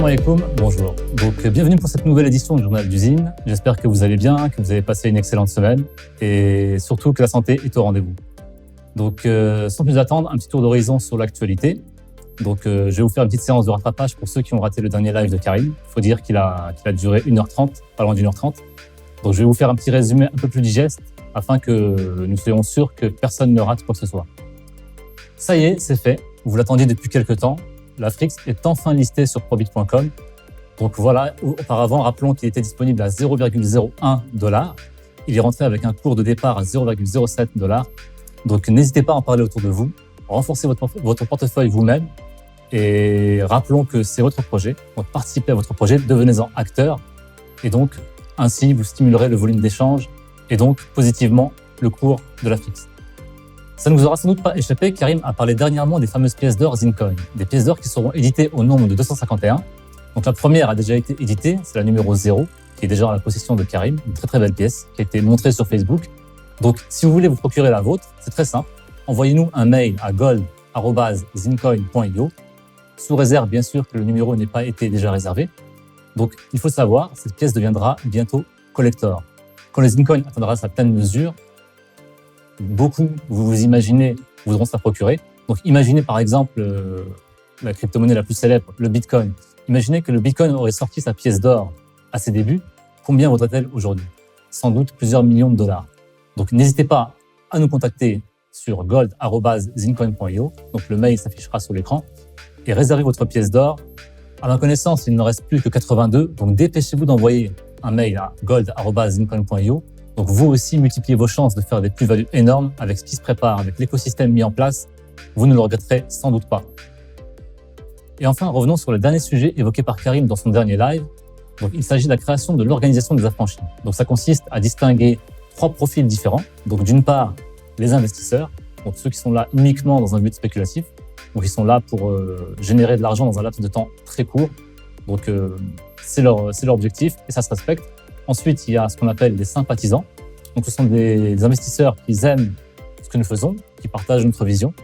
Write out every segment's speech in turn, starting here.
alaikum, bonjour. Donc, bienvenue pour cette nouvelle édition du Journal d'Usine. J'espère que vous allez bien, que vous avez passé une excellente semaine et surtout que la santé est au rendez-vous. Donc, sans plus attendre, un petit tour d'horizon sur l'actualité. Donc, je vais vous faire une petite séance de rattrapage pour ceux qui ont raté le dernier live de Karim. Il faut dire qu'il a duré 1h30, pas loin d'1h30. Donc, je vais vous faire un petit résumé un peu plus digeste afin que nous soyons sûrs que personne ne rate quoi que ce soit. Ça y est, c'est fait. Vous l'attendiez depuis quelques temps. La Frix est enfin listée sur probit.com. Donc voilà, auparavant, rappelons qu'il était disponible à 0,01 $. Il est rentré avec un cours de départ à 0,07 $. Donc n'hésitez pas à en parler autour de vous. Renforcez votre portefeuille vous-même. Et rappelons que c'est votre projet. Donc participez à votre projet, devenez-en acteur. Et donc, ainsi, vous stimulerez le volume d'échange et donc positivement le cours de la Frix. Ça ne vous aura sans doute pas échappé, Karim a parlé dernièrement des fameuses pièces d'or Zincoin, des pièces d'or qui seront éditées au nombre de 251. Donc la première a déjà été éditée, c'est la numéro 0, qui est déjà en la possession de Karim, une très très belle pièce qui a été montrée sur Facebook. Donc si vous voulez vous procurer la vôtre, c'est très simple, envoyez-nous un mail à gold@zincoin.io, sous réserve bien sûr que le numéro n'ait pas été déjà réservé. Donc il faut savoir, cette pièce deviendra bientôt collector. Quand le Zincoin atteindra sa pleine mesure, beaucoup, vous imaginez, voudront se la procurer. Donc, imaginez par exemple la crypto-monnaie la plus célèbre, le Bitcoin. Imaginez que le Bitcoin aurait sorti sa pièce d'or à ses débuts. Combien vaudrait-elle aujourd'hui? Sans doute plusieurs millions de dollars. Donc, n'hésitez pas à nous contacter sur gold@zincoin.io. Donc, le mail s'affichera sur l'écran et réservez votre pièce d'or. À ma connaissance, il n'en reste plus que 82. Donc, dépêchez-vous d'envoyer un mail à gold@zincoin.io. Donc, vous aussi, multipliez vos chances de faire des plus-values énormes avec ce qui se prépare, avec l'écosystème mis en place. Vous ne le regretterez sans doute pas. Et enfin, revenons sur le dernier sujet évoqué par Karim dans son dernier live. Donc, il s'agit de la création de l'organisation des affranchis. Donc, ça consiste à distinguer 3 profils différents. Donc, d'une part, les investisseurs, donc ceux qui sont là uniquement dans un but spéculatif. Donc, ils sont là pour générer de l'argent dans un laps de temps très court. Donc, c'est leur objectif et ça se respecte. Ensuite, il y a ce qu'on appelle les sympathisants. Donc, ce sont des investisseurs qui aiment ce que nous faisons, qui partagent notre vision,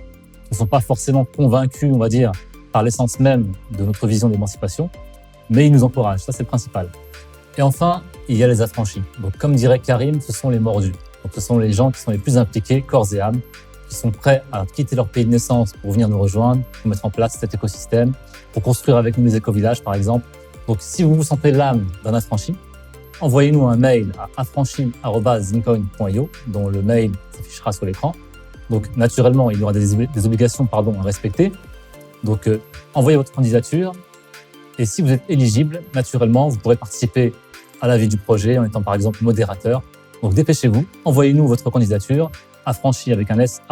qui ne sont pas forcément convaincus, on va dire, par l'essence même de notre vision d'émancipation, mais ils nous encouragent. Ça, c'est le principal. Et enfin, il y a les affranchis. Donc, comme dirait Karim, ce sont les mordus. Donc, ce sont les gens qui sont les plus impliqués, corps et âme, qui sont prêts à quitter leur pays de naissance pour venir nous rejoindre, pour mettre en place cet écosystème, pour construire avec nous les éco-villages, par exemple. Donc, si vous vous sentez l'âme d'un affranchi, envoyez-nous un mail à affranchi@zincoin.io, dont le mail s'affichera sur l'écran. Donc, naturellement, il y aura des obligations à respecter. Donc, envoyez votre candidature. Et si vous êtes éligible, naturellement, vous pourrez participer à la vie du projet en étant, par exemple, modérateur. Donc, dépêchez-vous, envoyez-nous votre candidature affranchi avec un s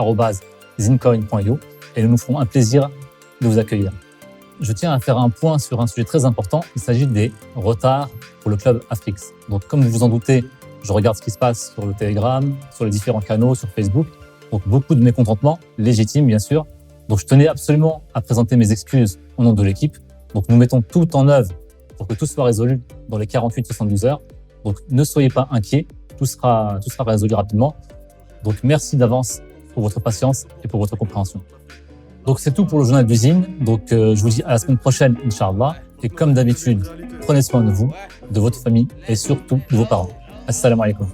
@zincoin.io et nous nous ferons un plaisir de vous accueillir. Je tiens à faire un point sur un sujet très important. Il s'agit des retards pour le club Afrix. Donc, comme vous vous en doutez, je regarde ce qui se passe sur le Telegram, sur les différents canaux, sur Facebook. Donc, beaucoup de mécontentement, légitime, bien sûr. Donc, je tenais absolument à présenter mes excuses au nom de l'équipe. Donc, nous mettons tout en œuvre pour que tout soit résolu dans les 48-72 heures. Donc, ne soyez pas inquiets. Tout sera résolu rapidement. Donc, merci d'avance pour votre patience et pour votre compréhension. Donc, c'est tout pour le journal d'usine. Donc, je vous dis à la semaine prochaine, Inch'Allah. Et comme d'habitude, prenez soin de vous, de votre famille et surtout de vos parents. Assalamu alaikum.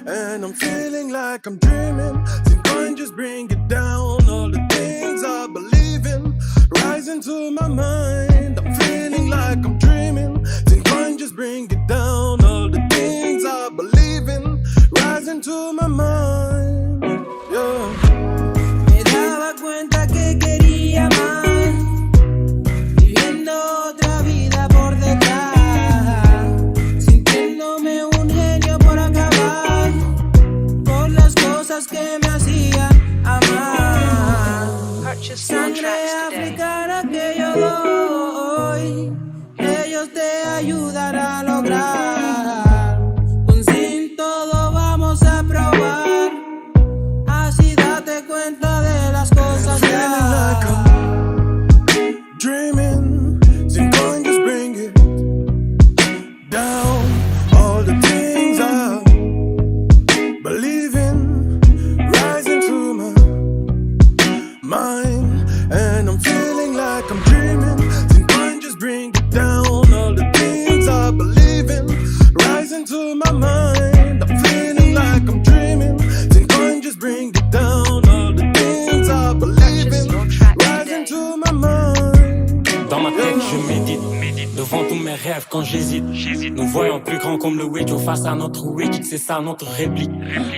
And I'm feeling like I'm dreaming. Zincoin just bring it down. All the things I believe in, rising to my mind. I'm feeling like I'm dreaming. Zincoin just bring it down. All the things I believe in, rising to my mind. Yeah. Me daba cuenta que quería más, viviendo otra vida por detrás, sintiéndome un genio por acabar, por las cosas que me hacían amar. Sangre africana que yo doy, ellos te ayudarán a lograr. Con Zin todo vamos a probar, así date cuenta de las cosas ya. Dreaming, Zincoin just mes rêves quand j'hésite. Nous voyons plus grand comme le Wedjo face à notre Wedge, c'est ça notre réplique.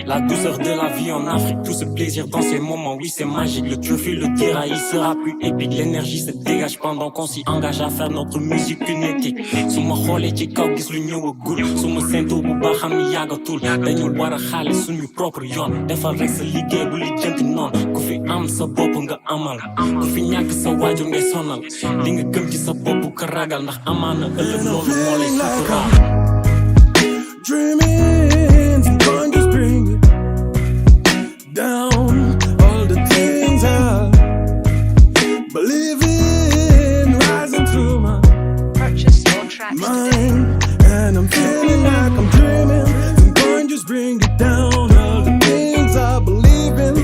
La douceur de la vie en Afrique, tout ce plaisir dans ces moments, oui c'est magique. Le trophy le dira, il sera plus épique. L'énergie se dégage pendant qu'on s'y engage à faire notre musique kinétique. Suma xoolee ci kaw gis lu ñëwagul, suma séntu bu baax xam ni yàggatul. Dañu war a xaale suñu propre yoon, defal rek sa liggéey bu lijjanti noonu. Ku fi am sa bopp nga amal, ku fi ñàkk sa waajur ngay sonal. Li nga gëm ci sa bopp ka ragal ndax amaana ëllëg loolu moo lay suturaal. Dreaming, sometimes just bring it down. All the things I believe in, rising through my Purchase your tracks today. mind, and I'm feeling like I'm dreaming. Sometimes just bring it down. All the things I believe in,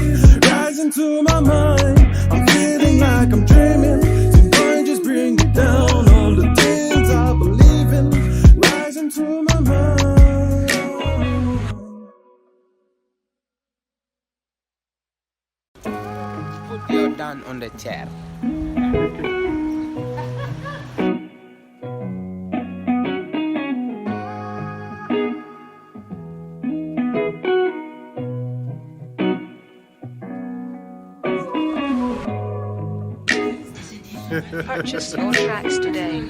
rising to my mind. I'm feeling like I'm dreaming. Sometimes just bring it down. All the things I believe in, rising to my mind. Put your down on the chair. Purchase your tracks today.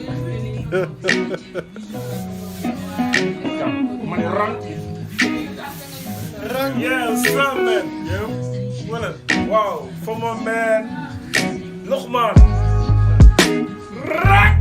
Yeah, it's fun, man. Yeah, well, wow, for my man, Luqman. Rak!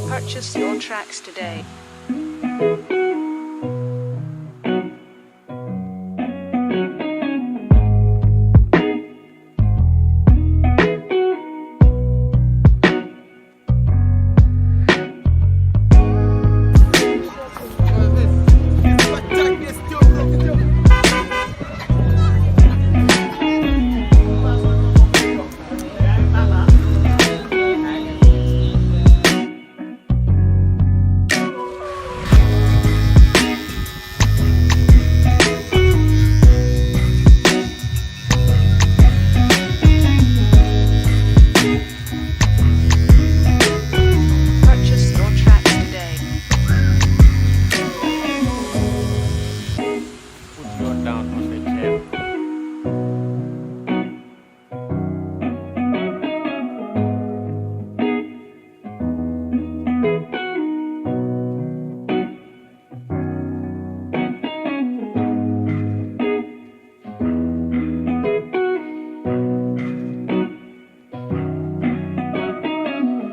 Purchase your tracks today.